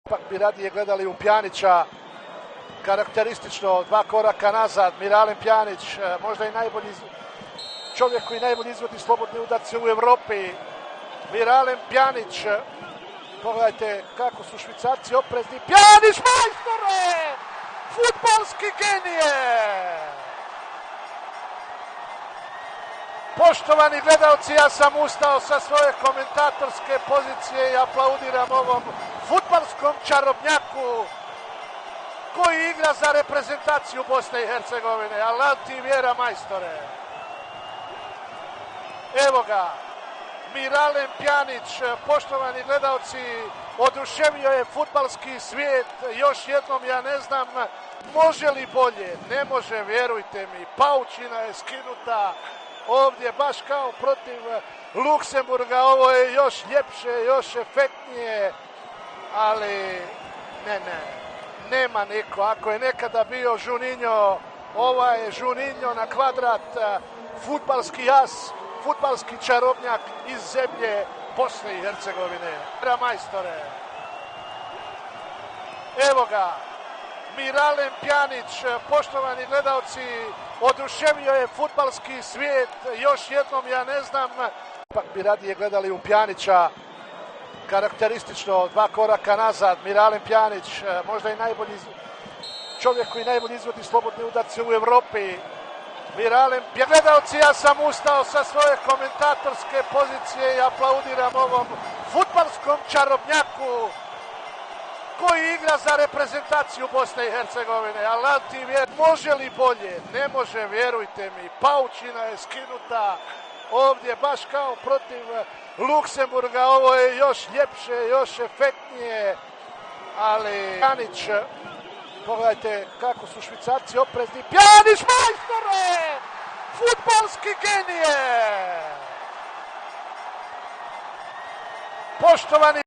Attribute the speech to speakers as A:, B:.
A: Ipak bi radije gledali u Pjanića, karakteristično, 2 koraka nazad. Miralem Pjanić, možda i najbolji čovjek koji najbolje izvodi slobodne udarce u Europi. Miralem Pjanić, pogledajte kako su Švicarci oprezni. Pjanić, majstore! Fudbalski genije! Poštovani gledalci, ja sam ustao sa svoje komentatorske pozicije i aplaudiram ovom fudbalskom čarobnjaku koji igra za reprezentaciju Bosne i Hercegovine. Alanti vjera, majstore! Evo ga, Miralem Pjanić, poštovani gledalci, oduševio je fudbalski svijet. Još jednom, ja ne znam, može li bolje? Ne može, vjerujte mi. Paučina je skinuta ovdje baš kao protiv Luksemburga. Ovo je još ljepše, još efektnije, ali nema niko. Ako je nekada bio Juninho, ovaj je Juninho na kvadrat, fudbalski jas, fudbalski čarobnjak iz zemlje Bosne i Hercegovine. Majstore! Evo ga, Miralem Pjanić, poštovani gledalci, oduševio je fudbalski svijet. Još jednom, ja ne znam, ipak bi radije gledali u Pjanića, karakteristično, 2 koraka nazad. Miralem Pjanić, možda i najbolji čovjek koji najbolje izvodi slobodne udarce u Europi. Miralem Pjanić. Gledalci, ja sam ustao sa svoje komentatorske pozicije i aplaudiram ovom fudbalskom čarobnjaku koji igra za reprezentaciju Bosne i Hercegovine. Alanti vjera, može li bolje? Ne može, vjerujte mi. Paučina je skinuta ovdje baš kao protiv Luksemburga. Ovo je još ljepše, još efektnije, ali Pjanić, pogledajte kako su Švicarci oprezni. Pjanić, majstore! Fudbalski genije! Poštovani